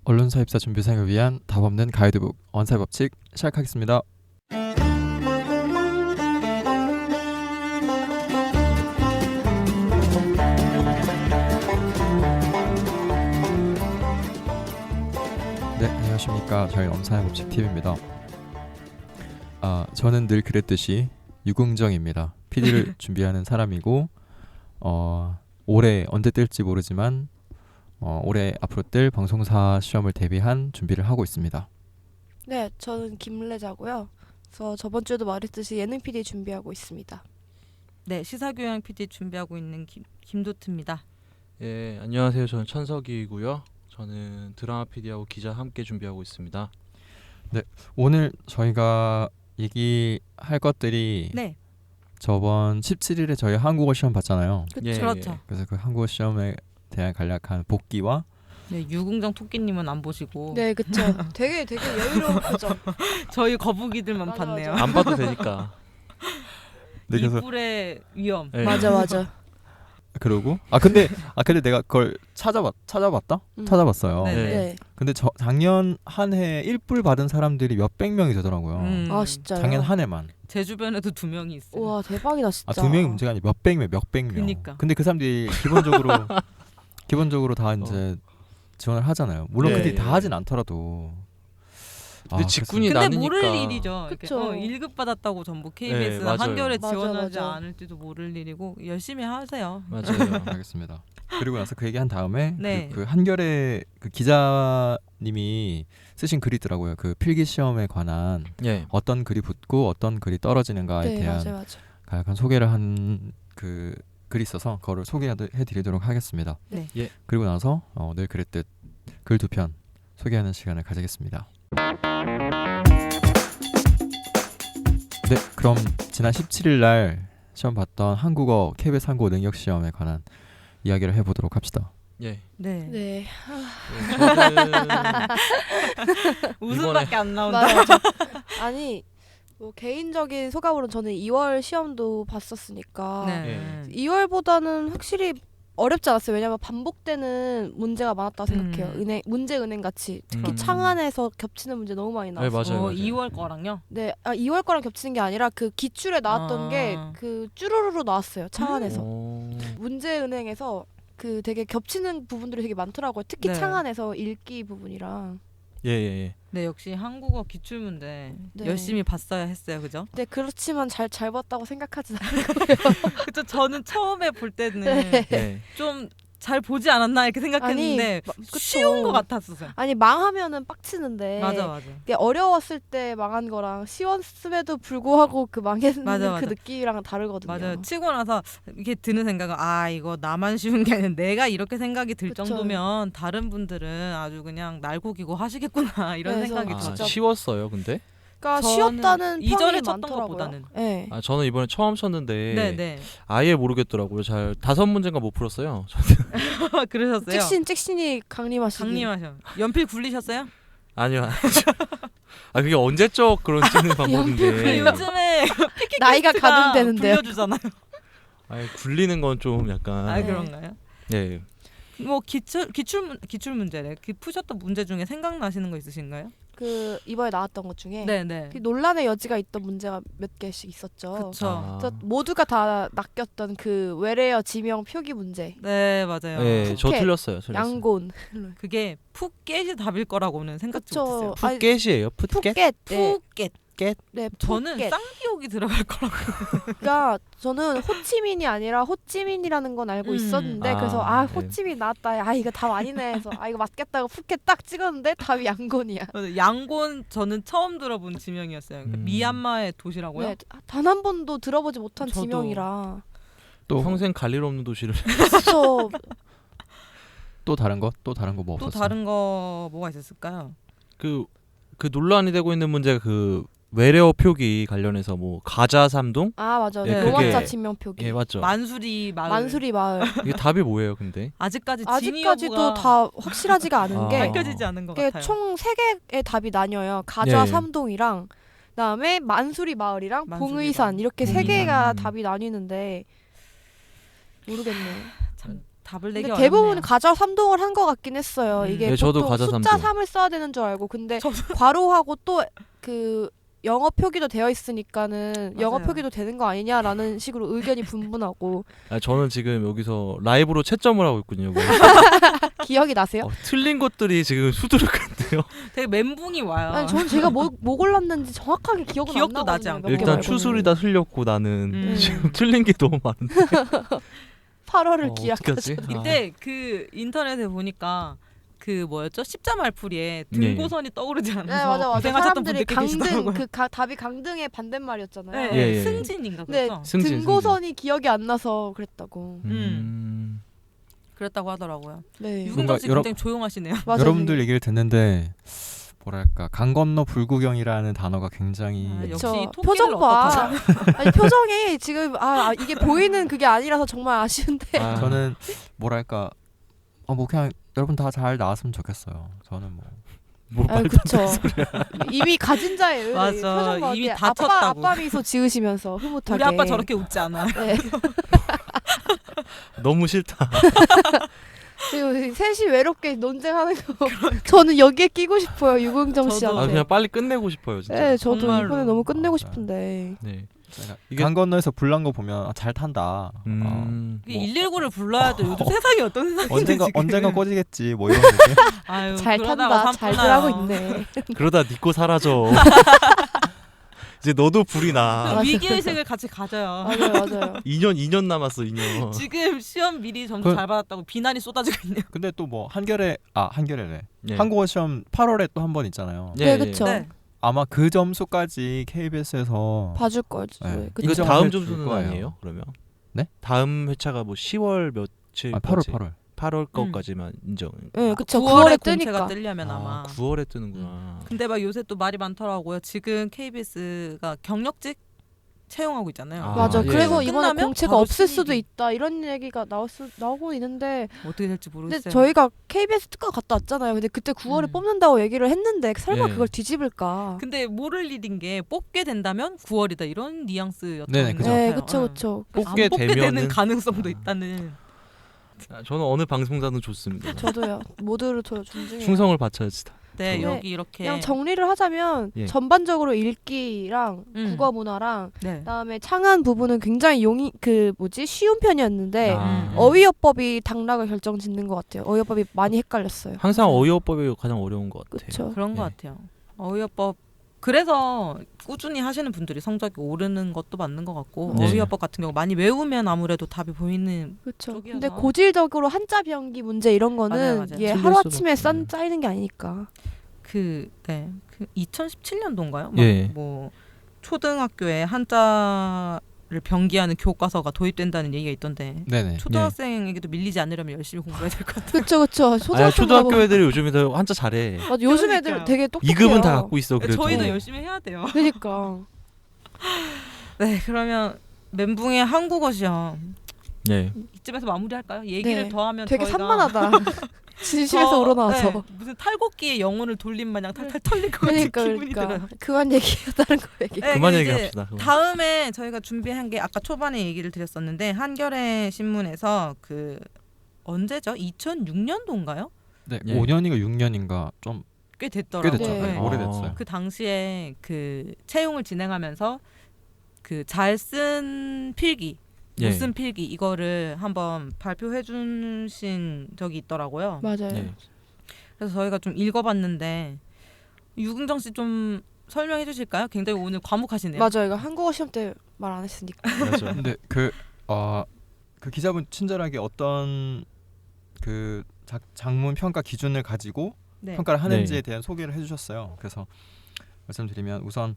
언론사 입사 준비생을 위한 답 없는 가이드북 언사의 법칙 시작하겠습니다. 네, 안녕하십니까. 저희 언사의 법칙 TV입니다. 저는 늘 그랬듯이 유궁정입니다. PD를 준비하는 사람이고 올해 언제 뜰지 모르지만 올해 앞으로 뜰 방송사 시험을 대비한 준비를 하고 있습니다. 네, 저는 김래자고요. 그래서 저번 주에도 말했듯이 예능 PD 준비하고 있습니다. 네, 시사교양 PD 준비하고 있는 김도트입니다. 예, 안녕하세요. 저는 천석이고요. 저는 드라마 PD하고 기자 함께 준비하고 있습니다. 네, 오늘 저희가 얘기할 것들이 네, 저번 17일에 저희 한국어 시험 봤잖아요. 예, 그렇죠. 그래서 그 한국어 시험에 대한 간략한 복기와 네, 유궁정 토끼님은 안 보시고 네, 그쵸. 되게 여유로운 표정. 저희 거북이들만 맞아, 봤네요. 맞아. 안 봐도 되니까. 네, 그래서 이불의 위험. 예. 맞아. 그러고 근데 내가 그걸 찾아봤다? 음. 찾아봤어요. 네. 네. 근데 작년 한 해 1불 받은 사람들이 몇백 명이 되더라고요. 아, 진짜요? 작년 한 해만. 제 주변에도 2명이 있어요. 우와, 대박이다 진짜. 2명이 문제가 아니라 몇백 명. 그니까. 근데 그 사람들이 기본적으로 다 이제 지원을 하잖아요. 물론 네. 그들이 다 하진 않더라도. 근데 직군이 근데 나뉘니까. 모를 일이죠. 그쵸. 1급 받았다고 전부 KBS나 맞아요. 한겨레 맞아, 지원하지 맞아. 않을지도 모를 일이고 열심히 하세요. 맞아요. 알겠습니다. 그리고 나서 그 얘기한 다음에 네. 그 한겨레 그 기자님이 쓰신 글이 있더라고요. 그 필기 시험에 관한 예. 어떤 글이 붙고 어떤 글이 떨어지는가에 네, 대한 맞아. 간략한 소개를 한 그 글이 있어서 그거를 소개해드리도록 하겠습니다. 네. 예. 그리고 나서 늘 그랬듯 글 2편 소개하는 시간을 가지겠습니다. 네, 그럼 지난 17일 날 시험 봤던 한국어 KBS 한국어 능력 시험에 관한 이야기를 해보도록 합시다. 예. 네. 네. 예, 저는 웃음밖에 안 나온다. 맞아. 아니, 뭐 개인적인 소감으로 저는 2월 시험도 봤었으니까 네. 2월보다는 확실히 어렵지 않았어요. 왜냐면 반복되는 문제가 많았다고 생각해요. 은행 같이 특히 창안에서 겹치는 문제 너무 많이 나왔어요. 네, 맞아요. 2월 거랑요? 네, 2월 거랑 겹치는 게 아니라 그 기출에 나왔던 아. 게 그 쭈루루로 나왔어요. 창안에서. 오. 문제은행에서 그 되게 겹치는 부분들이 되게 많더라고요. 특히 네. 창안에서 읽기 부분이랑. 예. 네, 역시 한국어 기출 문제 네. 열심히 봤어야 했어요, 그죠? 네, 그렇지만 잘 봤다고 생각하진 않아요. 그쵸. 저는 처음에 볼 때는 네. 예. 좀 잘 보지 않았나 이렇게 생각했는데 그쵸. 쉬운 것 같았었어요. 아니, 망하면은 빡치는데. 맞아. 이게 어려웠을 때 망한 거랑 쉬웠음에도 불구하고 그 망했는 맞아. 그 느낌이랑 다르거든요. 맞아요. 치고 나서 이게 드는 생각은 이거 나만 쉬운 게 아니라 내가 이렇게 생각이 들 그쵸. 정도면 다른 분들은 아주 그냥 날고기고 하시겠구나 이런 그래서 생각이 아, 들었죠. 쉬웠어요, 근데? 그러니까 저는 쉬웠다는 이전에 평이 쳤던 많더라고요. 것보다는. 네. 저는 이번에 처음 쳤는데 네. 아예 모르겠더라고요. 잘 5문제인가 못 풀었어요. 그러셨어요? 찍신이 강림하시기. 강림하셔. 연필 굴리셨어요? 아니요. 그게 언제적 그런 찍는 근데 방법인데. 요즘에 나이가 가늠되는데요. 불려주잖아요. 아니, 굴리는 건 좀 약간. 네. 그런가요? 예. 뭐 기출 문제래. 푸셨던 문제 중에 생각나시는 거 있으신가요? 그 이번에 나왔던 것 중에 네네. 그 논란의 여지가 있던 문제가 몇 개씩 있었죠. 그쵸. 아. 그래서 모두가 다 낚였던 그 외래어 지명 표기 문제. 네 맞아요. 예, 저 푸켓, 틀렸어요. 양곤. 그게 푸켓이 답일 거라고는 생각지 그쵸. 못했어요. 아니, 푸켓이에요. 푸켓? 푸켓. 네. 푸켓. 네, 저는 푸켓. 쌍기역이 들어갈 거라고. 그러니까 저는 호치민이 아니라 호찌민이라는 건 알고 있었는데 아, 그래서 네. 호찌민 나왔다. 이거 답 아니네 해서 이거 맞겠다고 푸켓 딱 찍었는데 답이 양곤이야. 양곤 저는 처음 들어본 지명이었어요. 그러니까 음. 미얀마의 도시라고요? 네, 단 한 번도 들어보지 못한 저도. 지명이라. 또 평생 갈 일 없는 도시를. 그렇죠. 또 다른 거 뭐 또 없었어요? 다른 거 뭐가 있었을까요? 그 논란이 되고 있는 문제가 그 외래어 표기 관련해서 뭐 가자 삼동? 아 맞아. 네, 노원자 그게- 지명 표기. 예, 맞죠. 만수리 마을. 만수리 마을. 이게 답이 뭐예요, 근데? 아직까지 아직까지도 진위 여부가 다 확실하지가 않은 아. 게 밝혀지지 않은 것 이게 같아요. 총 3개의 답이 나뉘어요. 가좌 예. 삼동이랑 그다음에 만수리 마을이랑 만수리 봉의산 마을. 이렇게 봉의산. 3개가 답이 나뉘는데 모르겠네. 참 답을 내기 근데 어렵네요. 대부분 가자 3동을 한 것 같긴 했어요. 이게 네, 저도 보통 가자 숫자 3동. 3을 써야 되는 줄 알고 근데 저도. 괄호하고 또 그 영어 표기도 되어 있으니까는 영어 맞아요. 표기도 되는 거 아니냐라는 식으로 의견이 분분하고 저는 지금 여기서 라이브로 채점을 하고 있군요. 기억이 나세요? 틀린 것들이 지금 수두룩한데요. 되게 멘붕이 와요. 아니 저는 제가 뭐 골랐는지 정확하게 기억은 기억도 안 나지 나거든요. 않고. 몇개 일단 말고는. 추술이 다 틀렸고 나는 음. 지금 틀린 게 너무 많은데. 8월을 어떻게 기약하죠. 하지? 근데 그 인터넷에 보니까 그 뭐였죠? 십자 말풀이에 등고선이 떠오르지 않아서 네 맞아 맞아. 고생하셨던 사람들이 분들께 강등 계시더라고요. 그 답이 강등의 반대말이었잖아요. 네, 예, 예. 승진인가 네, 그랬죠? 승진, 등고선이 기억이 안 나서 그랬다고. 그랬다고 하더라고요. 네. 유근정 씨 뭔가 굉장히 조용하시네요. 맞아요, 여러분들 되게. 얘기를 듣는데 뭐랄까 강 건너 불구경이라는 단어가 굉장히 아, 역시 저 토끼를 표정 봐. 어떡하죠? 아니 표정이 지금 이게 보이는 그게 아니라서 정말 아쉬운데. 저는 뭐랄까 뭐 그냥 여러분 다 잘 나왔으면 좋겠어요. 저는 뭐 아 그쵸. 이미 가진 자의 맞아. 표정 봐. 이미 아빠 다쳤다고. 아빠 미소 지으시면서 흐뭇하게. 우리 아빠 저렇게 웃지 않아. 네. 너무 싫다. 지금 셋이 외롭게 논쟁하는 거. 저는 여기에 끼고 싶어요 유근정 저도. 씨한테. 그냥 빨리 끝내고 싶어요, 진짜. 네, 저도 정말로. 이번에 너무 끝내고 맞아요. 싶은데. 네. 제가 이게- 강 건너에서 불난 거 보면 잘 탄다. 음. 뭐 119를 불러야 돼. 요즘 세상이 어떤 세상인지 언젠가 지금. 언젠가 꺼지겠지 뭐 이런 느낌. 아유, 잘 그러다가 탄다. 잘들 산푸나요. 하고 있네. 그러다 니꼬 사라져. 이제 너도 불이 나. 위기의식을 같이 가져요. 맞아요, 맞아요. 2년 남았어, 2년. 지금 시험 미리 점수 그- 잘 받았다고 비난이 쏟아지고 있네요. 근데 또 뭐 한겨레래. 네. 한국어 시험 8월에 또 한 번 있잖아요. 네, 그쵸. 네. 아마 그 점수까지 KBS에서 봐줄 거지. 네. 그쵸. 이거 인정을 다음 해줄 점수는 거예요. 아니에요? 그러면? 네? 다음 회차가 뭐 10월 며칠? 8월 8월 거까지만 인정. 네, 그쵸. 9월에 9월에 공채가 뜨니까. 뜨려면 아마. 9월에 뜨는구나. 근데 막 요새 또 말이 많더라고요. 지금 KBS가 경력직 채용하고 있잖아요. 맞아. 예. 그래서 이번에 끝나면 공채가 바로 없을 신입이. 수도 있다. 이런 얘기가 나오고 있는데 어떻게 될지 근데 모르겠어요. 저희가 KBS 특강 갔다 왔잖아요. 근데 그때 9월에 음. 뽑는다고 얘기를 했는데 설마 예. 그걸 뒤집을까? 근데 모를 일인 게 뽑게 된다면 9월이다 이런 뉘앙스였던 네네, 것 그죠. 같아요. 네, 그쵸, 그쵸. 뽑게 안 뽑게 되는 되면은- 가능성도 아. 있다는. 저는 어느 방송사든 좋습니다. 저도요. 모두를 저 존중해요. 충성을 바쳐야지. 네, 네, 여기 이렇게 그냥 정리를 하자면 예. 전반적으로 읽기랑 국어 문화랑 네. 그다음에 창안 부분은 굉장히 쉬운 편이었는데 아. 어휘어법이 당락을 결정짓는 것 같아요. 어휘어법이 많이 헷갈렸어요. 항상 어휘어법이 가장 어려운 것 같아요. 그렇죠. 그런 것 네. 같아요. 어휘어법 그래서 꾸준히 하시는 분들이 성적이 오르는 것도 맞는 것 같고 네. 어휘어법 같은 경우 많이 외우면 아무래도 답이 보이는 그렇죠. 쪽이어서. 근데 고질적으로 한자 변기 문제 이런 거는 맞아요, 맞아요. 예, 틀릴 하루 아침에 수밖에. 쌓이는 게 아니니까. 그 2017년도인가요? 예. 뭐 초등학교에 한자를 변기하는 교과서가 도입된다는 얘기가 있던데 네네. 초등학생에게도 밀리지 않으려면 열심히 공부해야 될 것 같아요. 그렇죠, 그렇죠. 초등학교 애들이 요즘에 더 한자 잘해. 맞아, 요즘 애들 그러니까요. 되게 똑똑해요. 2급은 다 갖고 있어. 그래도. 저희도 열심히 해야 돼요. 그러니까. 네, 그러면 멘붕의 한국어 시험 네. 이쯤에서 마무리할까요? 얘기를 네. 더하면 되게 저희가 산만하다. 진심에서 우러나와서. 네, 무슨 탈곡기의 영혼을 돌린 마냥 탈탈 털릴 것 같은 그러니까 기분이 들어요. 그러니까 그만 얘기해요. 다른 거 얘기. 네, 그만 이제 얘기합시다. 그만. 다음에 저희가 준비한 게 아까 초반에 얘기를 드렸었는데 한겨레 신문에서 그 언제죠? 2006년도인가요? 네. 예. 5년인가 6년인가 좀 꽤 됐더라고요. 꽤 됐죠. 네. 네. 오래됐어요. 그 당시에 그 채용을 진행하면서 그 잘 쓴 필기, 예. 못 쓴 필기 이거를 한번 발표해 주신 적이 있더라고요. 맞아요. 네. 그래서 저희가 좀 읽어봤는데 유근정 씨 좀 설명해 주실까요? 굉장히 오늘 과묵하시네요. 맞아요. 이거 한국어 시험 때 말 안 했으니까. 맞아. 근데 그 기자분 친절하게 어떤 그 장문 평가 기준을 가지고 네. 평가를 하는지에 네. 대한 소개를 해주셨어요. 그래서 말씀드리면 우선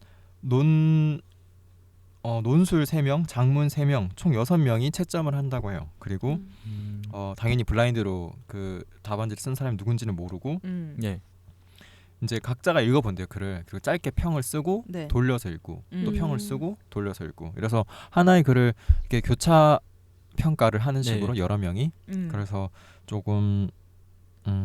논술 3명, 장문 3명, 총 6명이 채점을 한다고 해요. 그리고 당연히 블라인드로 그 답안지를 쓴 사람이 누군지는 모르고 예. 이제 각자가 읽어본대요 글을. 그리고 짧게 평을 쓰고 네. 돌려서 읽고 또 음. 평을 쓰고 돌려서 읽고. 그래서 하나의 글을 이렇게 교차 평가를 하는 네. 식으로 여러 명이 그래서 조금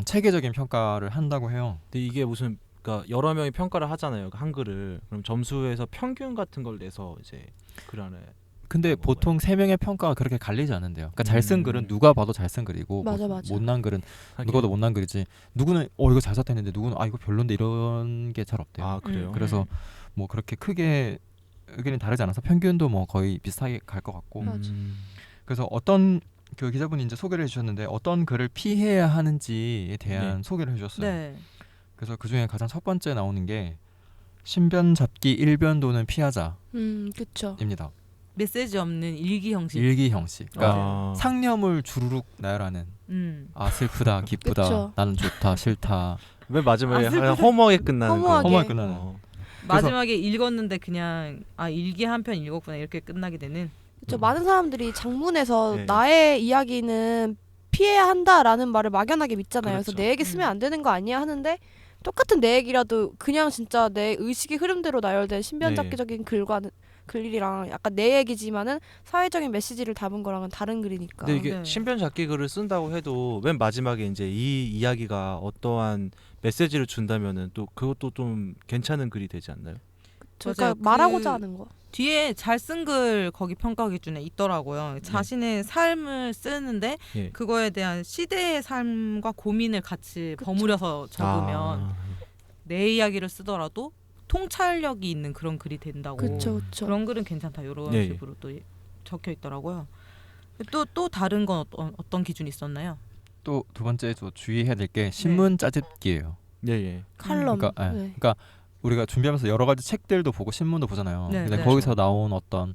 체계적인 평가를 한다고 해요. 근데 이게 무슨 그러니까 여러 명이 평가를 하잖아요. 그 한글을. 그럼 점수에서 평균 같은 걸 내서 이제 글 안에 근데 보통 세 명의 평가가 그렇게 갈리지 않는데요. 그러니까 잘 쓴 글은 누가 봐도 잘 쓴 글이고 맞아, 맞아. 못난 글은 하긴. 누가 봐도 못난 글이지. 누구는 이거 잘 썼다 했는데 누구는 이거 별론데 이런 게 잘 없대요. 아 그래요. 그래서 뭐 그렇게 크게 의견이 다르지 않아서 평균도 뭐 거의 비슷하게 갈 것 같고. 맞아. 그래서 어떤 그 기자분이 이제 소개를 해주셨는데 어떤 글을 피해야 하는지에 대한 네. 소개를 해주셨어요. 네. 그래서 그 중에 가장 첫 번째 나오는 게 신변 잡기 일변도는 피하자입니다. 그쵸. 메시지 없는 일기 형식. 일기 형식. 그러니까 아. 상념을 주르륵 나열하는. 아 슬프다, 기쁘다, 그쵸. 나는 좋다, 싫다. 왜 마지막에 아, 슬프다. 허무하게 끝나는 허무하게. 거. 허무하게 끝나는. 어. 마지막에 읽었는데 그냥 일기 한 편 읽었구나 이렇게 끝나게 되는. 그쵸. 많은 사람들이 장문에서 네. 나의 이야기는 피해야 한다라는 말을 막연하게 믿잖아요. 그래서 그렇죠. 내 얘기 쓰면 안 되는 거 아니야 하는데 똑같은 내 얘기라도 그냥 진짜 내 의식의 흐름대로 나열된 신변잡기적인 글이랑 약간 내 얘기지만은 사회적인 메시지를 담은 거랑은 다른 글이니까. 근데 이게 네. 신변 잡기 글을 쓴다고 해도 맨 마지막에 이제 이 이야기가 어떠한 메시지를 준다면은 또 그것도 좀 괜찮은 글이 되지 않나요? 그러니까 맞아요. 말하고자 하는 거. 뒤에 잘 쓴 글 거기 평가 기준에 있더라고요. 자신의 삶을 쓰는데 예. 그거에 대한 시대의 삶과 고민을 같이 그쵸. 버무려서 적으면 아. 내 이야기를 쓰더라도 통찰력이 있는 그런 글이 된다고. 그쵸, 그쵸. 그런 글은 괜찮다. 이런 네. 식으로 또 적혀 있더라고요. 또 다른 건 어떤 기준이 있었나요? 또 두 번째 저 주의해야 될 게 신문 짜집기예요. 예 예. 칼럼. 그러니까, 네. 그러니까 우리가 준비하면서 여러 가지 책들도 보고 신문도 보잖아요. 네, 근데 네. 거기서 나온 어떤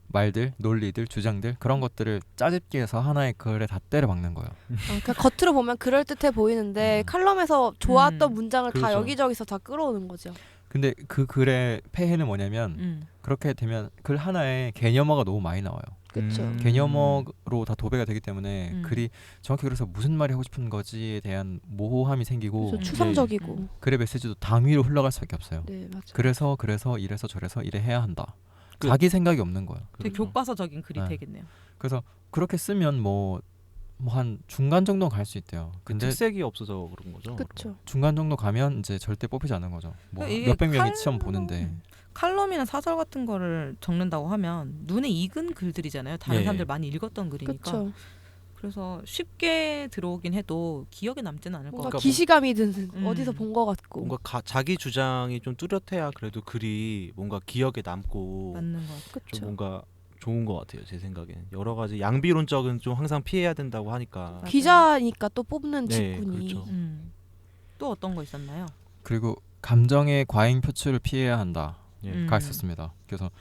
말들, 논리들, 주장들 그런 것들을 짜집기해서 하나의 글에 다 때려 박는 거예요. 그러니까 겉으로 보면 그럴 듯해 보이는데 칼럼에서 좋았던 문장을 다 그렇죠. 여기저기서 다 끌어오는 거죠. 근데 그 글의 폐해는 뭐냐면 그렇게 되면 글 하나에 개념어가 너무 많이 나와요. 그쵸. 개념어로 다 도배가 되기 때문에 글이 정확히 그래서 무슨 말이 하고 싶은 거지에 대한 모호함이 생기고 그래서 추상적이고. 글의 메시지도 당위로 흘러갈 수밖에 없어요. 네, 맞아. 그래서 이래서 저래서 이래 해야 한다. 그- 자기 생각이 없는 거예요. 되게 교과서적인 글이 네. 되겠네요. 그래서 그렇게 쓰면 뭐 한 중간 정도 갈 수 있대요. 그 근데 특색이 없어서 그런 거죠. 그쵸. 중간 정도 가면 이제 절대 뽑히지 않는 거죠. 뭐 이게 몇백 명이 칼럼- 시험 보는데 칼럼이나 사설 같은 거를 적는다고 하면 눈에 익은 글들이잖아요. 다른 예. 사람들 많이 읽었던 글이니까. 그쵸. 그래서 쉽게 들어오긴 해도 기억에 남지는 않을 것 뭔가 같아요. 기시감이 드는 어디서 본 것 같고. 뭔가 자기 주장이 좀 뚜렷해야 그래도 글이 뭔가 기억에 남고 맞는 것 같아요. 좀 그쵸. 뭔가 좋은 것 같아요. 제 생각에는 여러 가지 양비론적은 좀 항상 피해야 된다고 하니까. 기자니까 또 뽑는 네, 직군이. 그렇죠. 또 어떤 거 있었나요? 그리고 감정의 과잉 표출을 피해야 한다가 예. 있었습니다. 그래서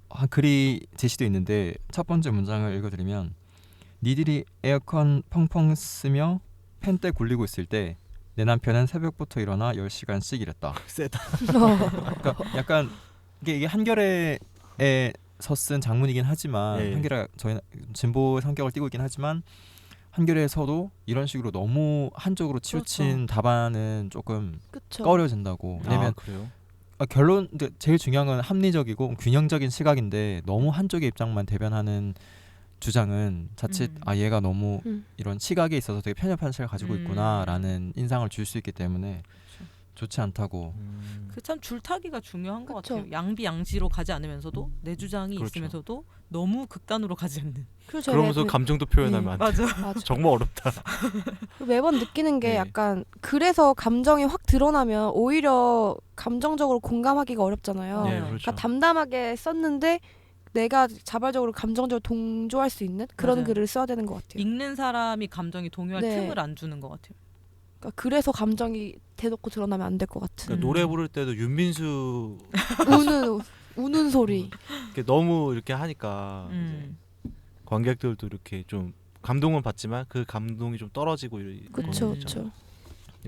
한 글이 제시돼 있는데 첫 번째 문장을 읽어드리면 니들이 에어컨 펑펑 쓰며 팬때 굴리고 있을 때 내 남편은 새벽부터 일어나 10시간씩 일했다. 세다. 그러니까 약간 이게 한겨레에서 쓴 장문이긴 하지만 예. 한겨레 저희 진보 성격을 띠고 있긴 하지만 한겨레에서도 이런 식으로 너무 한쪽으로 치우친 답안은 조금 그쵸. 꺼려진다고. 왜냐면 아, 그래요? 결론 근데 제일 중요한 건 합리적이고 균형적인 시각인데 너무 한쪽의 입장만 대변하는 주장은 자칫 얘가 너무 이런 시각에 있어서 되게 편협한 시각을 가지고 있구나라는 인상을 줄 수 있기 때문에 좋지 않다고. 그 참 줄타기가 중요한 것 그쵸. 같아요. 양비양지로 가지 않으면서도 내 주장이 그렇죠. 있으면서도 너무 극단으로 가지 않는. 그리고 그러면서 감정도 표현하면 안 돼. 맞아. 맞아. 정말 어렵다. 매번 느끼는 게 네. 약간 그래서 감정이 확 드러나면 오히려 감정적으로 공감하기가 어렵잖아요. 네, 네. 그렇죠. 그러니까 담담하게 썼는데 내가 자발적으로 감정적으로 동조할 수 있는 그런 맞아요. 글을 써야 되는 것 같아요. 읽는 사람이 감정이 동요할 네. 틈을 안 주는 것 같아요. 그러니까 그래서 감정이 대놓고 드러나면 안 될 것 같은. 그러니까 노래 부를 때도 윤민수 우는 소리. 이렇게 너무 이렇게 하니까 이제 음. 관객들도 이렇게 좀 감동은 받지만 그 감동이 좀 떨어지고 그쵸, 그런 그쵸. 거죠.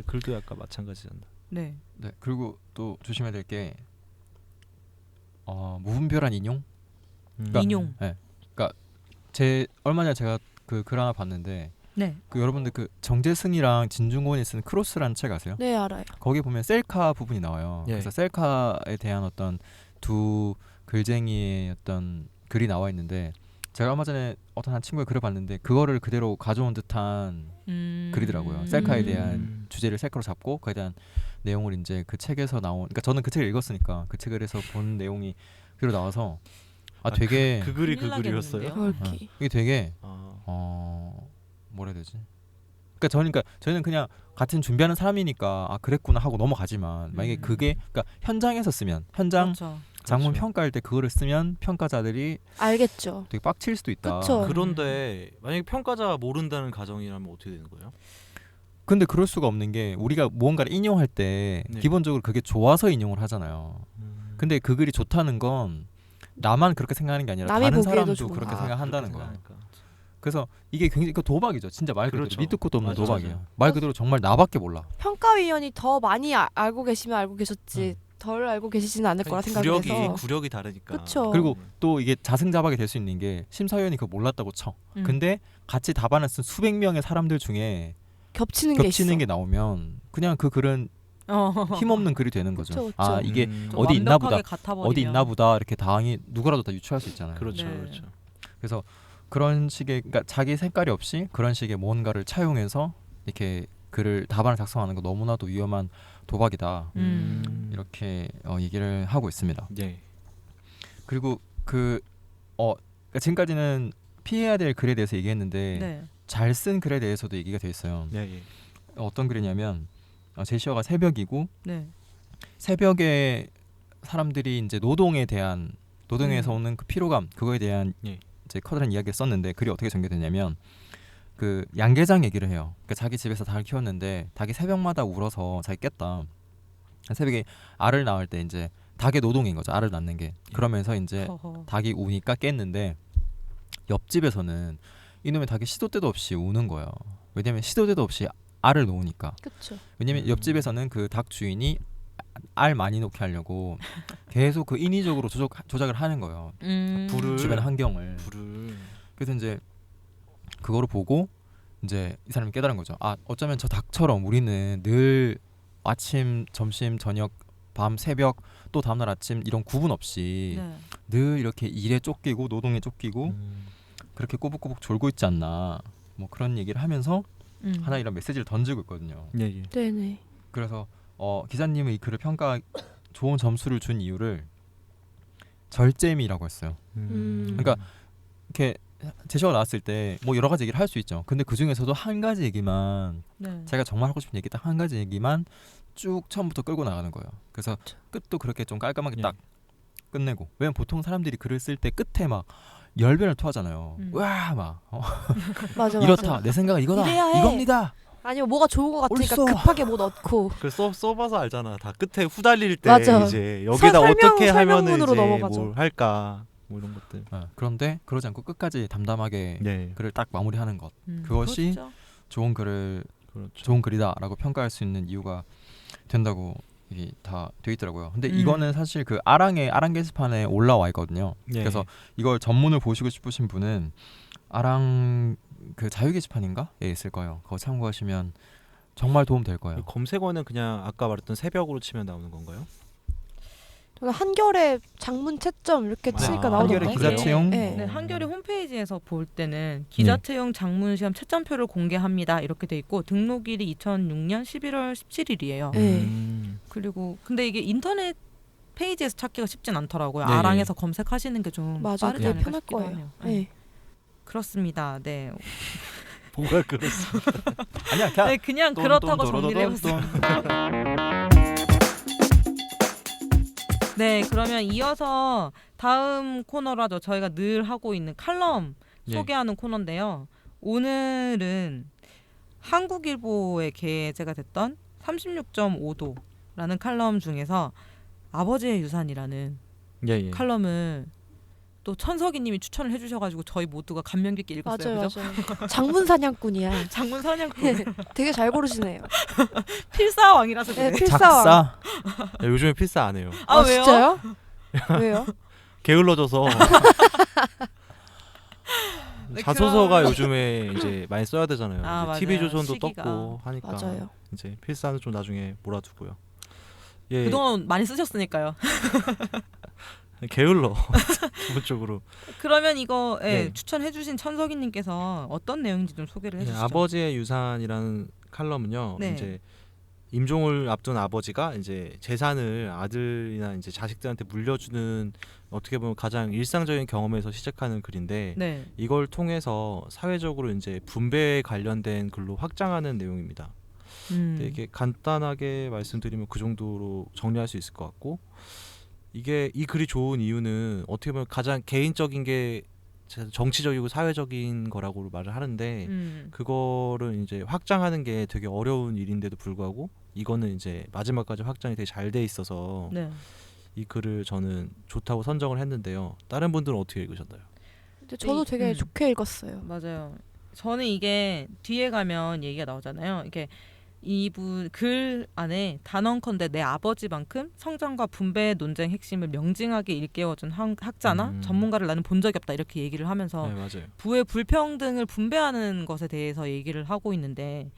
글도 약간 마찬가지잖아. 네. 네 그리고 또 조심해야 될 게 무분별한 인용. 그러니까 인용. 제 얼마 전에 제가 그 글 하나 봤는데 네. 그 여러분들 그 정재승이랑 진중권이 쓴 크로스라는 책 아세요? 네, 알아요. 거기 보면 셀카 부분이 나와요. 예. 그래서 셀카에 대한 어떤 두 글쟁이의 어떤 글이 나와 있는데 제가 얼마 전에 어떤 한 친구의 글을 봤는데 그거를 그대로 가져온 듯한 글이더라고요. 셀카에 대한 주제를 셀카로 잡고 그에 대한 내용을 이제 그 책에서 나온. 그러니까 저는 그 책을 읽었으니까 그 책에서 본 내용이 그대로 나와서 되게 그 글이 그 큰일 글이었어요. 나겠는데요? 그렇게. 이게 되게 아, 뭐라 해야 되지? 그러니까 저희는 그냥 같은 준비하는 사람이니까 그랬구나 하고 넘어가지만 만약에 그게 그러니까 현장에서 쓰면 현장 그렇죠. 장문 그렇죠. 평가할 때 그거를 쓰면 평가자들이 알겠죠. 되게 빡칠 수도 있다. 그쵸. 그런데 만약에 평가자가 모른다는 가정이라면 어떻게 되는 거예요? 근데 그럴 수가 없는 게 우리가 무언가를 인용할 때 네. 기본적으로 그게 좋아서 인용을 하잖아요. 근데 그 글이 좋다는 건 나만 그렇게 생각하는 게 아니라 남이 다른 보기에도 사람도 좋은 그렇게 거야. 생각한다는 그렇게 거야. 생각하니까. 그래서 이게 굉장히 도박이죠. 진짜 말 그대로 그렇죠. 밑도 끝도 없는 맞아, 도박이에요. 맞아요. 말 그대로 정말 나밖에 몰라. 평가위원이 더 많이 알고 계시면 알고 계셨지 덜 알고 계시지는 않을 거라 생각을 해서. 구력이 다르니까. 그쵸. 그리고 또 이게 자승자박이 될 수 있는 게 심사위원이 그거 몰랐다고 쳐. 근데 같이 답안을 쓴 수백 명의 사람들 중에 겹치는 게 있어. 겹치는 게 나오면 그냥 그 글은 힘없는 글이 되는 거죠. 그쵸, 그쵸. 아 이게 좀 어디 있나 보다. 같아버리면. 어디 있나 보다 이렇게 당이 누구라도 다 유추할 수 있잖아요. 그렇죠, 네. 그렇죠. 그래서 그런 식의 그러니까 자기 색깔이 없이 그런 식의 뭔가를 차용해서 이렇게 글을 답안을 작성하는 거 너무나도 위험한 도박이다. 이렇게 얘기를 하고 있습니다. 예. 그리고 그러니까 지금까지는 피해야 될 글에 대해서 얘기했는데 네. 잘 쓴 글에 대해서도 얘기가 돼 있어요. 예, 예. 어떤 글이냐면 제시어가 새벽이고 네. 새벽에 사람들이 이제 노동에서 오는 그 피로감 그거에 대한 예. 이제 커다란 이야기를 썼는데 글이 어떻게 전개됐냐면 그 양계장 얘기를 해요. 그러니까 자기 집에서 닭을 키웠는데 닭이 새벽마다 울어서 자기 깼다. 새벽에 알을 낳을 때 이제 닭의 노동인 거죠. 알을 낳는 게. 그러면서 이제 허허. 닭이 우니까 깼는데 옆집에서는 이놈의 닭이 시도 때도 없이 우는 거예요. 왜냐면 시도 때도 없이 알을 놓으니까. 그쵸. 왜냐면 옆집에서는 그 닭 주인이 알 많이 놓게 하려고 계속 그 인위적으로 조작을 하는 거예요. 불을 주변 환경을. 불을 그래서 이제 그거를 보고 이제 이 사람이 깨달은 거죠. 어쩌면 저 닭처럼 우리는 늘 아침, 점심, 저녁, 밤, 새벽 또 다음날 아침 이런 구분 없이 네. 늘 이렇게 일에 쫓기고 노동에 쫓기고 그렇게 꼬북꼬북 졸고 있지 않나 뭐 그런 얘기를 하면서 하나 이런 메시지를 던지고 있거든요. 예, 예. 네네. 그래서 기자님은 이 글을 좋은 점수를 준 이유를 절제미라고 했어요. 그러니까 이렇게 제시어가 나왔을 때 뭐 여러 가지 얘기를 할 수 있죠. 근데 그 중에서도 한 가지 얘기만 네. 자기가 정말 하고 싶은 얘기 딱 한 가지 얘기만 쭉 처음부터 끌고 나가는 거예요. 그래서 끝도 그렇게 좀 깔끔하게 딱 끝내고. 왜냐면 보통 사람들이 글을 쓸 때 끝에 막 열변을 토하잖아요. 와 막 맞아. 이렇다. 내 생각은 이거다. 이래야 해. 이겁니다. 아니면 뭐가 좋은 것 같으니까 옳소. 급하게 뭐 넣고. 그 써봐서 알잖아. 다 끝에 후달릴 때 맞아. 이제 여기다 어떻게 하면은 이제 설명문으로 넘어가죠. 뭘 할까 뭐 이런 것들. 그런데 그러지 않고 끝까지 담담하게 네. 글을 딱 마무리하는 것. 그것이 그렇죠. 좋은 글을 그렇죠. 좋은 글이다라고 평가할 수 있는 이유가 된다고 이게 다 돼 있더라고요. 근데 이거는 사실 그 아랑 게시판에 올라와 있거든요. 예. 그래서 이걸 전문을 보시고 싶으신 분은 아랑 그 자유 게시판인가에 있을 거예요. 그거 참고하시면 정말 도움 될 거예요. 검색어는 그냥 아까 말했던 새벽으로 치면 나오는 건가요? 저는 한겨레 장문 채점 이렇게 치니까 나오던데. 한겨레 기자 채용. 네. 네, 한겨레 홈페이지에서 볼 때는 기자 채용 장문 시험 채점표를 공개합니다 이렇게 돼 있고 등록일이 2006년 11월 17일이에요. 네. 그리고 근데 이게 인터넷 페이지에서 찾기가 쉽진 않더라고요. 네. 아랑에서 검색하시는 게 좀 맞아. 빠르지 그게 않을까 편할 싶기도 거예요. 하네요. 네. 그렇습니다. 네. 뭐가 그랬어? 아니야, 그냥 네, 그냥 그렇다고 정리를 해봤어요. 네, 그러면 이어서 다음 코너로 하죠. 저희가 늘 하고 있는 칼럼 소개하는 코너인데요. 오늘은 한국일보에 게재가 됐던 36.5도라는 칼럼 중에서 아버지의 유산이라는 예. 칼럼을 또 천석이님이 추천을 해주셔가지고 저희 모두가 감명 깊게 읽었어요. 맞아요, 그죠? 맞아요. 장문 사냥꾼이야. 장문 사냥꾼 되게 잘 고르시네요. 필사왕이라서 네, 그래. 필사왕. 작사. 야, 요즘에 필사 안 해요. 아, 왜요? 진짜요? 왜요? 게을러져서. 네, 자소서가 그럼- 요즘에 이제 많이 써야 되잖아요. 아, 이제 TV 맞아요. 조선도 시기가. 떴고 하니까 맞아요. 이제 필사는 좀 나중에 몰아두고요. 예, 그동안 많이 쓰셨으니까요. 게을러 기본적으로. 그러면 이거 네. 추천해주신 천석이님께서 어떤 내용인지 좀 소개를 해주시죠. 아버지의 유산이라는 칼럼은요. 네. 이제 임종을 앞둔 아버지가 이제 재산을 아들이나 이제 자식들한테 물려주는 어떻게 보면 가장 일상적인 경험에서 시작하는 글인데 네. 이걸 통해서 사회적으로 이제 분배에 관련된 글로 확장하는 내용입니다. 되게 간단하게 말씀드리면 그 정도로 정리할 수 있을 것 같고 이게 이 글이 좋은 이유는 어떻게 보면 가장 개인적인 게 정치적이고 사회적인 거라고 말을 하는데 그거를 이제 확장하는 게 되게 어려운 일인데도 불구하고 이거는 이제 마지막까지 확장이 되게 잘 돼 있어서 네. 이 글을 저는 좋다고 선정을 했는데요. 다른 분들은 어떻게 읽으셨나요? 근데 저도 되게 좋게 읽었어요. 맞아요. 저는 이게 뒤에 가면 얘기가 나오잖아요. 이게 이분 글 안에 단언컨대 내 아버지만큼 성장과 분배의 논쟁 핵심을 명징하게 일깨워준 학자나 전문가를 나는 본 적이 없다 이렇게 얘기를 하면서 네, 맞아요. 부의 불평등을 분배하는 것에 대해서 얘기를 하고 있는데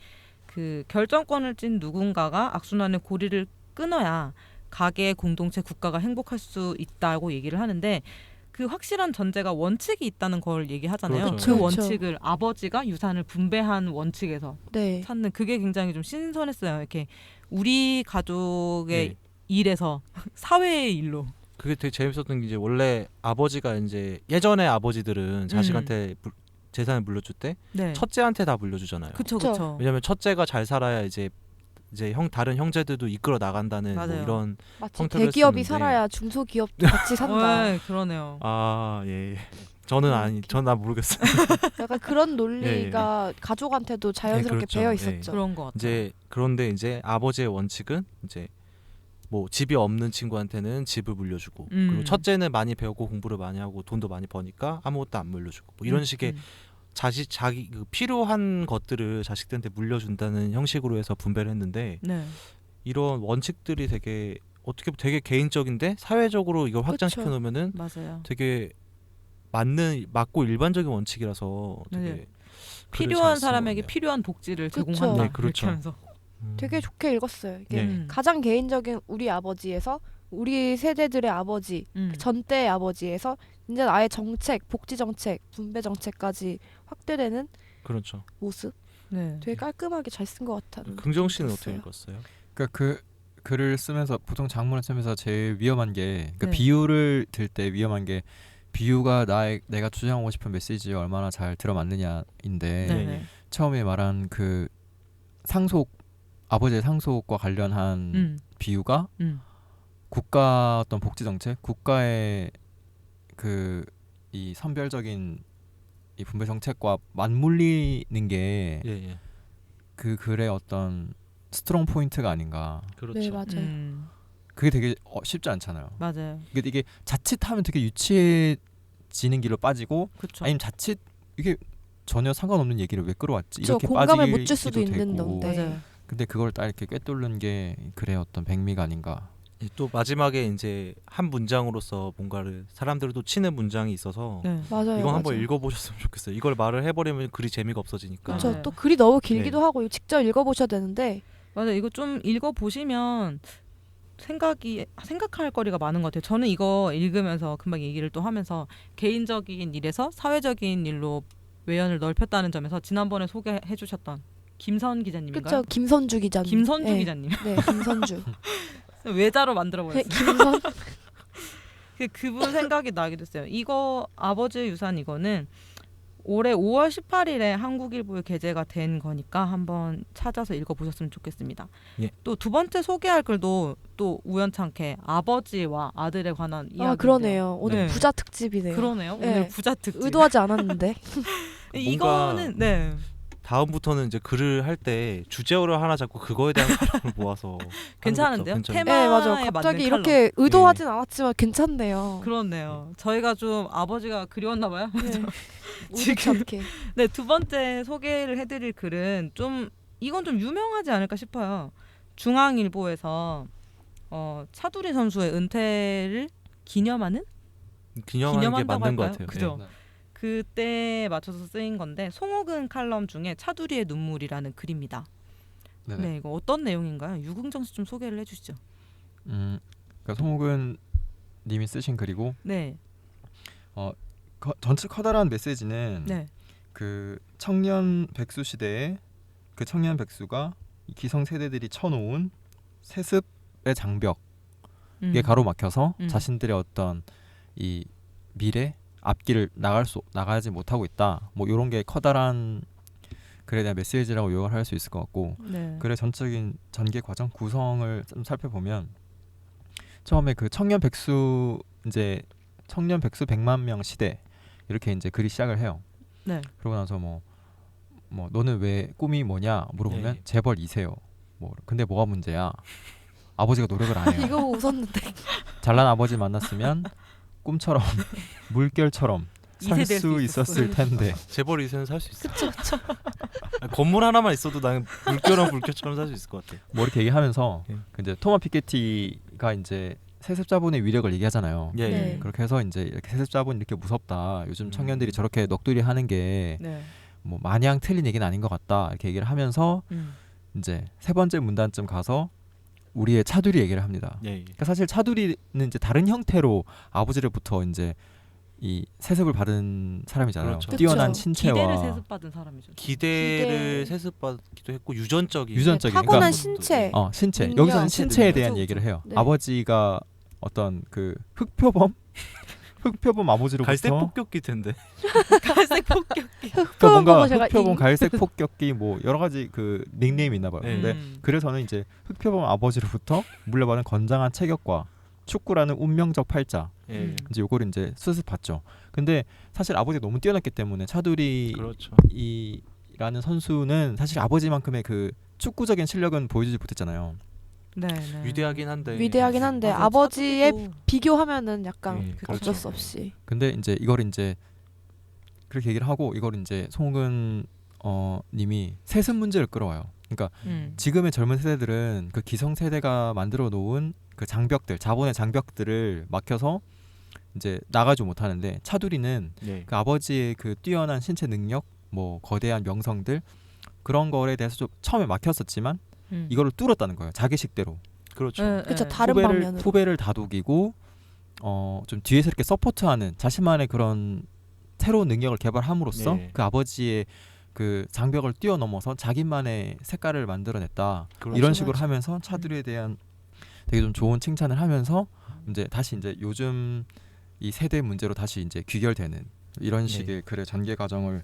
그 결정권을 쥔 누군가가 악순환의 고리를 끊어야 가계, 공동체, 국가가 행복할 수 있다고 얘기를 하는데 그 확실한 전제가 원칙이 있다는 걸 얘기하잖아요. 그렇죠. 그 그렇죠. 원칙을 아버지가 유산을 분배한 원칙에서 네. 찾는 그게 굉장히 좀 신선했어요. 이렇게 우리 가족의 네. 일에서 사회의 일로. 그게 되게 재밌었던 게 이제 원래 아버지가 이제 예전에 아버지들은 자식한테 재산을 물려줄 때 네. 첫째한테 다 물려주잖아요. 그쵸 그쵸. 그쵸. 왜냐면 첫째가 잘 살아야 이제 다른 형제들도 이끌어 나간다는 뭐 맞아요. 이런 마치 형태로 대기업이 했었는데. 살아야 중소기업도 같이 산다. 네, 그러네요. 예. 저는 모르겠어요. 약간 그런 논리가 가족한테도 자연스럽게 그렇죠. 배어 예. 있었죠. 그런 것 같아요. 이제 그런데 이제 아버지의 원칙은 이제 뭐 집이 없는 친구한테는 집을 물려주고 그리고 첫째는 많이 배우고 공부를 많이 하고 돈도 많이 버니까 아무것도 안 물려주고 뭐 이런 식의 자기 그 필요한 것들을 자식들한테 물려준다는 형식으로 해서 분배를 했는데 네. 이런 원칙들이 되게 어떻게 보면 되게 개인적인데 사회적으로 이걸 확장시켜 그쵸. 놓으면은 맞아요. 되게 맞고 일반적인 원칙이라서 되게 네. 글을 필요한 잘 쓴 사람에게 것 같네요. 필요한 복지를 그쵸. 제공한다. 네, 그렇죠. 이렇게 하면서. 되게 좋게 읽었어요. 이게 네. 가장 개인적인 우리 아버지에서 우리 세대들의 아버지, 전 때의 아버지에서 이제 아예 정책, 복지 정책, 분배 정책까지 확대되는 그렇죠. 모습. 네. 되게 깔끔하게 잘 쓴 것 같아요. 긍정 씨는 어떻게 읽었어요? 그러니까 그 글을 쓰면서 보통 장문을 쓰면서 제일 위험한 게 그러니까 네. 비유를 들 때 위험한 게 비유가 내가 주장하고 싶은 메시지에 얼마나 잘 들어맞느냐인데 네. 네. 처음에 말한 그 아버지의 상속과 관련한 비유가 국가 어떤 복지 정책, 국가의 그 이 선별적인 이 분배 정책과 맞물리는 게 예. 그 글의 어떤 스트롱 포인트가 아닌가. 그렇죠. 네, 맞아요. 그게 되게 쉽지 않잖아요. 맞아요. 이게 자칫하면 되게 유치해지는 길로 빠지고 그렇죠. 아니면 자칫 이게 전혀 상관없는 얘기를 왜 끌어왔지 그쵸, 이렇게 공감을 빠지기도 못 줄 수도 있는 되고. 건데. 맞아요. 근데 그걸 딱 이렇게 꿰뚫는 게 글의 어떤 백미가 아닌가. 또 마지막에 이제 한 문장으로서 뭔가를 사람들도 치는 문장이 있어서 네. 맞아요. 이건 한번 맞아요. 읽어보셨으면 좋겠어요. 이걸 말을 해버리면 글이 재미가 없어지니까. 그렇죠. 네. 또 글이 너무 길기도 네. 하고 이거 직접 읽어보셔야 되는데 맞아요. 이거 좀 읽어 보시면 생각할 거리가 많은 것 같아요. 저는 이거 읽으면서 금방 얘기를 또 하면서 개인적인 일에서 사회적인 일로 외연을 넓혔다는 점에서 지난번에 소개해 주셨던 김선 기자님인가요? 그쵸. 김선주 기자님. 김선주 네. 기자님. 네, 김선주. 외자로 만들어 네, 버렸어요. 김선. 그분 생각이 나기도 했어요. 이거 아버지의 유산 이거는 올해 5월 18일에 한국일보에 게재가 된 거니까 한번 찾아서 읽어보셨으면 좋겠습니다. 예. 또 두 번째 소개할 글도 또 우연찮게 아버지와 아들에 관한 이야기. 아 그러네요. 오늘 네. 부자 특집이네요. 그러네요. 네. 오늘 부자 특집. 의도하지 않았는데. 이거는 네. 다음부터는 이제 글을 할 때 주제어를 하나 잡고 그거에 대한 칼럼을 모아서 괜찮은데요? 하는 것도 괜찮아요. 테마- 네, 맞아. 테마에 갑자기 맞는 이렇게 의도하진 않았지만 괜찮네요. 그렇네요. 저희가 좀 아버지가 그리웠나 봐요. 네. 지금- 우연찮게. 네, 두 번째 소개를 해드릴 글은 이건 좀 유명하지 않을까 싶어요. 중앙일보에서 차두리 선수의 은퇴를 기념하는 기념하는 게 기념한다고 맞는 것 할까요? 같아요. 그죠? 네. 그때에 맞춰서 쓰인 건데 송옥은 칼럼 중에 차두리의 눈물이라는 글입니다. 네네. 네, 이거 어떤 내용인가요? 유궁정 씨 좀 소개를 해주시죠. 그러니까 송욱은 님이 쓰신 글이고 네, 전체 커다란 메시지는 네, 그 청년 백수 시대에 그 청년 백수가 이 기성세대들이 쳐놓은 세습의 장벽에 음. 가로막혀서 음. 자신들의 어떤 이 미래 앞길을 나가지 못하고 있다. 뭐 이런 게 커다란 글에 대한 메시지라고 요약을 할 수 있을 것 같고 네. 글의 전적인 전개 과정 구성을 좀 살펴보면 처음에 그 청년 백수 100만 명 시대 이렇게 이제 글이 시작을 해요. 네. 그러고 나서 뭐 너는 왜 꿈이 뭐냐 물어보면 예. 재벌 2세요. 뭐 근데 뭐가 문제야? 아버지가 노력을 안 해요. 이거 보고 웃었는데. 잘난 아버지 만났으면 꿈처럼 물결처럼 살 이세 될 수 수 있었을 텐데 재벌 2세는 살 수 있어. 그쵸 그쵸. 건물 하나만 있어도 나는 물결처럼 살 수 있을 것 같아. 뭐 이렇게 얘기하면서 예. 그 이제 토마 피케티가 이제 세습자본의 위력을 얘기하잖아요. 예. 네. 예. 그렇게 해서 이제 이렇게 세습자본 이렇게 무섭다. 요즘 청년들이 음. 저렇게 넋두리 하는 게 네. 뭐 마냥 틀린 얘기는 아닌 것 같다. 이렇게 얘기를 하면서 이제 세 번째 문단쯤 가서 우리의 차두리 얘기를 합니다. 예. 예. 그러니까 사실 차두리는 이제 다른 형태로 아버지로부터 이제 이 세습을 받은 사람이잖아요. 그렇죠. 뛰어난 그쵸. 신체와 기대를 세습받은 사람이죠. 기대를 기대. 세습받기도 했고 유전적인 유전적인, 타고난 그러니까- 신체. 신체. 능력. 여기서는 신체에 대한 그쵸, 얘기를 해요. 네. 아버지가 어떤 그 흑표범 아버지로부터 갈색 폭격기 텐데. 갈색 폭격. 그러니까 뭔가 보고 제가 흑표범 갈색 폭격기 뭐 여러 가지 그 닉네임이 있나 봐요. 네. 근데 그래서는 이제 흑표범 아버지로부터 물려받은 건장한 체격과 축구라는 운명적 팔자 예. 이제 요거를 이제 수습받죠. 근데 사실 아버지가 너무 뛰어났기 때문에 차두리 그렇죠. 이라는 선수는 사실 아버지만큼의 그 축구적인 실력은 보여주지 못했잖아요. 네. 네. 위대하긴 한데. 위대하긴 한데 맞아, 아버지의 차두리도 비교하면은 약간 예, 어쩔 그렇죠. 수 없이. 근데 이제 이걸 이제 그렇게 얘기를 하고 이걸 이제 송은 님이 세습 문제를 끌어와요. 그러니까 지금의 젊은 세대들은 그 기성 세대가 만들어 놓은 그 장벽들, 자본의 장벽들을 막혀서 이제 나가지 못하는데 차두리는 예. 그 아버지의 그 뛰어난 신체 능력, 뭐 거대한 명성들 그런 거에 대해서 좀 처음에 막혔었지만 이거를 뚫었다는 거예요. 자기식대로 그렇죠. 네. 그쵸 다른 후배를 방면으로. 후배를 다독이고 좀 뒤에서 이렇게 서포트하는 자신만의 그런 새로운 능력을 개발함으로써 예. 그 아버지의 그 장벽을 뛰어넘어서 자기만의 색깔을 만들어냈다. 그렇죠. 이런 맞아, 식으로 맞아. 하면서 차두리에 대한 되게 좀 좋은 칭찬을 하면서 이제 다시 이제 요즘 이 세대 문제로 다시 이제 귀결되는 이런 식의 글의 전개 과정을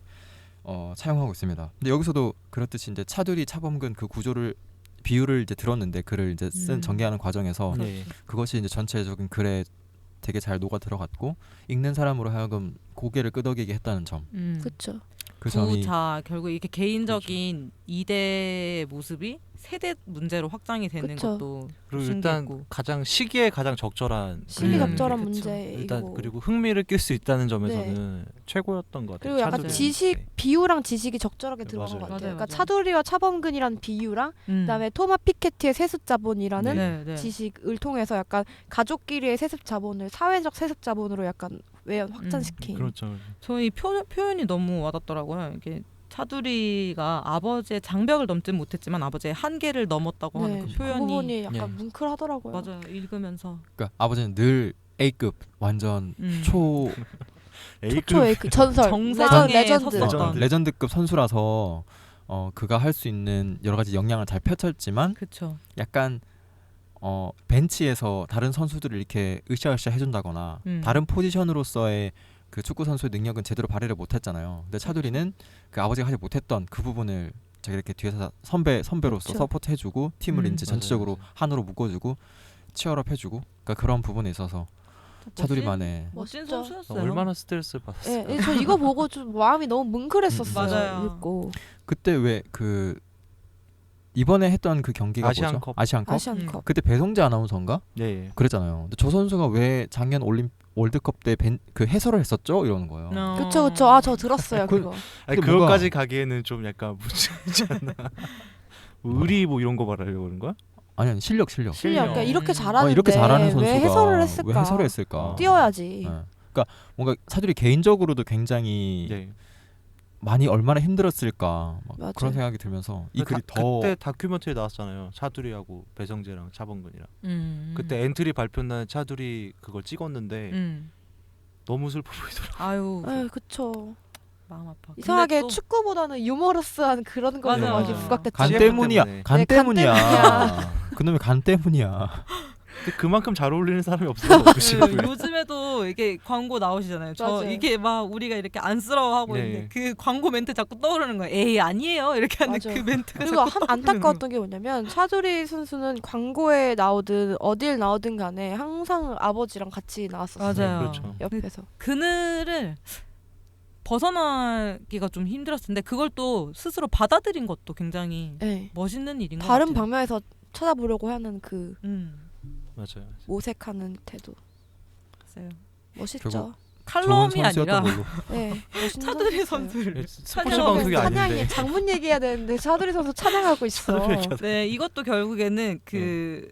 차용하고 있습니다. 근데 여기서도 그렇듯이 이제 차두리 차범근 그 구조를 비유를 이제 들었는데 글을 이제 쓴 전개하는 과정에서 예. 그것이 이제 전체적인 글에 되게 잘 녹아 들어갔고 읽는 사람으로 하여금 고개를 끄덕이게 했다는 점. 그쵸. 그 점이 자 결국 이렇게 개인적인 이대의 모습이 세대 문제로 확장이 되는 그쵸. 것도 그리고 신기했고. 일단 가장 시기에 가장 적절한 시기 적절한 그쵸. 문제이고. 일단 그리고 흥미를 낄 수 있다는 점에서는 최고였던 것 같아요. 그리고 약간 차두리. 지식 네. 비유랑 지식이 적절하게 들어간 맞아요. 것 같아요. 맞아요, 그러니까 맞아요. 차두리와 차범근이란 비유랑 그다음에 토마 피케티의 세습자본이라는 네, 네. 지식을 통해서 약간 가족끼리의 세습자본을 사회적 세습자본으로 약간 외연 확장시킨. 그렇죠. 저이 표현이 너무 와닿더라고요. 이게 차두리가 아버지의 장벽을 넘지 못했지만 아버지의 한계를 넘었다고 하는 네, 그 그 표현이 부분이 약간 예. 뭉클하더라고요. 맞아요. 읽으면서 그러니까 아버지는 늘 A급 완전 초 초초의 그 전설, 정상에 레전드. 섰었던. 레전드급 선수라서 그가 할 수 있는 여러 가지 역량을 잘 펼쳤지만 그쵸. 약간 벤치에서 다른 선수들을 이렇게 으쌰으쌰 해준다거나 다른 포지션으로서의 그 축구 선수의 능력은 제대로 발휘를 못했잖아요. 근데 차두리는 그 아버지가 하지 못했던 그 부분을 자기 이렇게 뒤에서 선배로서 그쵸. 서포트해주고 팀을 이제 맞아요, 전체적으로 맞아요. 한으로 묶어주고 치열업 해주고 그러니까 그런 부분에 있어서 차두리만의 멋진 멋있죠. 선수였어요. 얼마나 스트레스를 받았어요. 예, 저 이거 보고 좀 마음이 너무 뭉클했었어요. 맞아요. 읽고 그때 왜 그 이번에 했던 그 경기가 뭐죠? 아시안컵. 아시안컵? 아시안컵. 그때 배성재 아나운서인가? 예. 그랬잖아요. 근데 저 선수가 왜 작년 월드컵 때 그 해설을 했었죠? 이러는 거예요. 그쵸 그쵸. 아 저 들었어요 그- 그거. 아니 근데 그것까지 가기에는 좀 약간 무지하지 않나. 의리 뭐 이런 거 말하려고 그런 거야? 아니 실력. 실력. 그러니까 이렇게 잘하는데 이렇게 잘하는 선수가 왜 해설을 했을까? 왜 해설을 했을까? 뛰어야지. 네. 그러니까 뭔가 차두리 개인적으로도 굉장히 네. 많이 얼마나 힘들었을까 막 맞아요. 그런 생각이 들면서 이 글이 더 그때 다큐멘터리 나왔잖아요. 차두리하고 배성재랑 차범근이랑. 음. 그때 엔트리 발표 날 차두리 그걸 찍었는데 너무 슬퍼 보이더라고. 아유 에 그쵸. 마음 아파. 이상하게 근데 또 축구보다는 유머러스한 그런 거에 맞아요. 많이 맞아요. 부각됐죠. 간 CF 때문이야. 때문에. 간 네, 간 때문이야. 때문이야. 그놈의 간 때문이야. 근데 그만큼 잘 어울리는 사람이 없어서 그 CF에. 요즘에도 이게 광고 나오시잖아요. 저 맞아요. 이게 막 우리가 이렇게 안쓰러워하고 네. 있는데 그 광고 멘트 자꾸 떠오르는 거예요. 에이 아니에요. 이렇게 하는 맞아요. 그 멘트가 그리고 자꾸 한 안타까웠던 게 뭐냐면 차두리 선수는 광고에 나오든 어딜 나오든 간에 항상 아버지랑 같이 나왔었어요. 맞아요. 그렇죠. 옆에서. 그늘을 벗어나기가 좀 힘들었을 텐데 그걸 또 스스로 받아들인 것도 굉장히 네. 멋있는 일인 것 다른 같아요. 방면에서 쳐다보려고 하는 그 맞아요. 모색하는 태도 글쎄요. 멋있죠. 좋은 칼럼이 선수였던 아니라 걸로. 네, 멋있는 차두리 선수였어요. 선수를 스포츠 찬양하고 방송이 있어요. 아닌데. 찬양이 장문 얘기해야 되는데 차두리 선수 찬양하고 있어. 네, 이것도 결국에는 그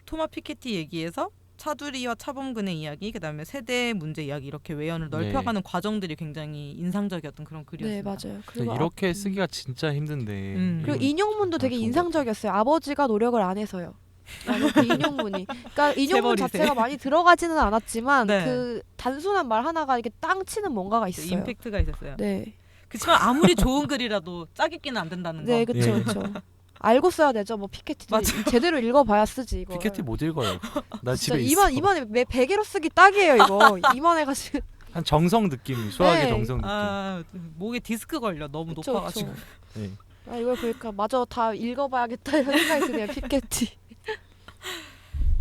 토마 피케티 얘기에서 차두리와 차범근의 이야기, 그다음에 세대 문제 이야기 이렇게 외연을 넓혀가는 과정들이 굉장히 인상적이었던 그런 네, 글이었습니다. 맞아요. 근데 그리고 이렇게 쓰기가 진짜 힘든데. 그리고 이건 인용문도 되게 좋은 것 인상적이었어요. 아버지가 노력을 안 해서요. 라는 그 인용문이. 그러니까 인용문 재벌이세. 자체가 많이 들어가지는 않았지만 네. 그 단순한 말 하나가 이렇게 땅 치는 뭔가가 있어요. 임팩트가 있었어요. 네, 그렇지만 아무리 좋은 글이라도 짜깁기는 안 된다는 거. 네, 그렇죠, 예. 그렇죠. 알고 써야 되죠. 뭐 피케티도 맞아. 제대로 읽어봐야 쓰지 이거. 피케티 못 읽어요. 나 진짜 집에 있어. 이만에 매 베개로 쓰기 딱이에요 이거. 이만해가지고. 한 정성 느낌, 수학의 네. 정성 느낌. 목에 디스크 걸려 너무 그쵸, 높아가지고. 그쵸. 네. 아 이걸 보니까 마저 다 읽어봐야겠다 이런 생각이 드네요. 피케티.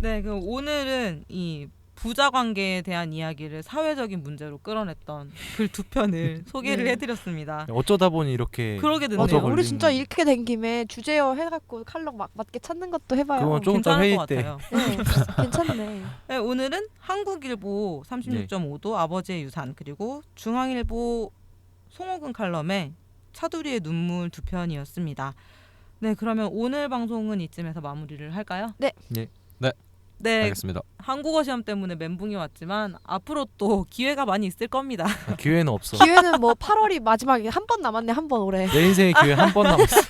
네, 그럼 오늘은 이 부자 관계에 대한 이야기를 사회적인 문제로 끌어냈던 글 두 편을 소개를 네. 해드렸습니다. 어쩌다 보니 이렇게 그러게 됐네요. 맞아. 걸리는- 우리 진짜 읽게 된 김에 주제어 해갖고 칼럼 맞게 찾는 것도 해봐요. 그건 좀 이따 괜찮을 회의 것 때. 같아요. 네, 괜찮네. 네, 오늘은 한국일보 36.5도 아버지의 유산 그리고 중앙일보 송호근 칼럼의 차두리의 눈물 두 편이었습니다. 네, 그러면 오늘 방송은 이쯤에서 마무리를 할까요? 네. 네. 네, 알겠습니다. 한국어 시험 때문에 멘붕이 왔지만 앞으로 또 기회가 많이 있을 겁니다. 기회는 없어. 기회는 뭐 8월이 마지막에 한 번 남았네. 한 번 올해. 내 인생의 기회 한 번 남았어.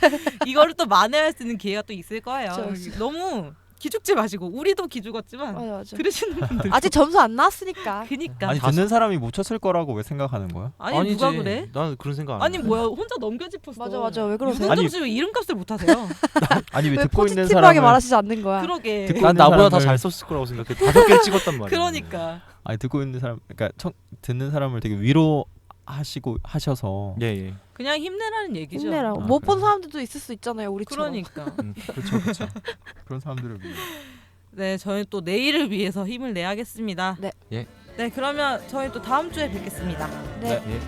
이거를 또 만회할 수 있는 기회가 또 있을 거예요. 그쵸. 너무 기죽지 마시고 우리도 기죽었지만 맞아, 맞아. 들으시는 분들 아직 점수 안 나왔으니까. 그니까 아니 듣는 사람이 못 쳤을 거라고 왜 생각하는 거야? 아니 누가 그래? 난 그런 생각 안 아니 해. 뭐야 혼자 넘겨짚었어. 맞아, 맞아. 왜 그러세요? 아니- 윤정수 왜 이름값을 못하세요? 아니 왜 왜 듣고 있는 포지티브하게 사람을 말하시지 않는 거야? 그러게. 듣고 난 있는 나보다 더 사람을- 잘 썼을 거라고 생각해. 5개 찍었단 말이야. 그러니까. 아니 듣고 있는 사람 그러니까 듣는 사람을 되게 위로하시고 하셔서 예, 예. 그냥 힘내라는 얘기죠. 힘내라. 아, 못 본 그래요? 사람들도 있을 수 있잖아요. 우리처럼. 그러니까. 그렇죠 그렇죠. 그런 사람들을 위해. 네, 저희 또 내일을 위해서 힘을 내야겠습니다. 네. 예. 네, 그러면 저희 또 다음 주에 뵙겠습니다. 네. 예.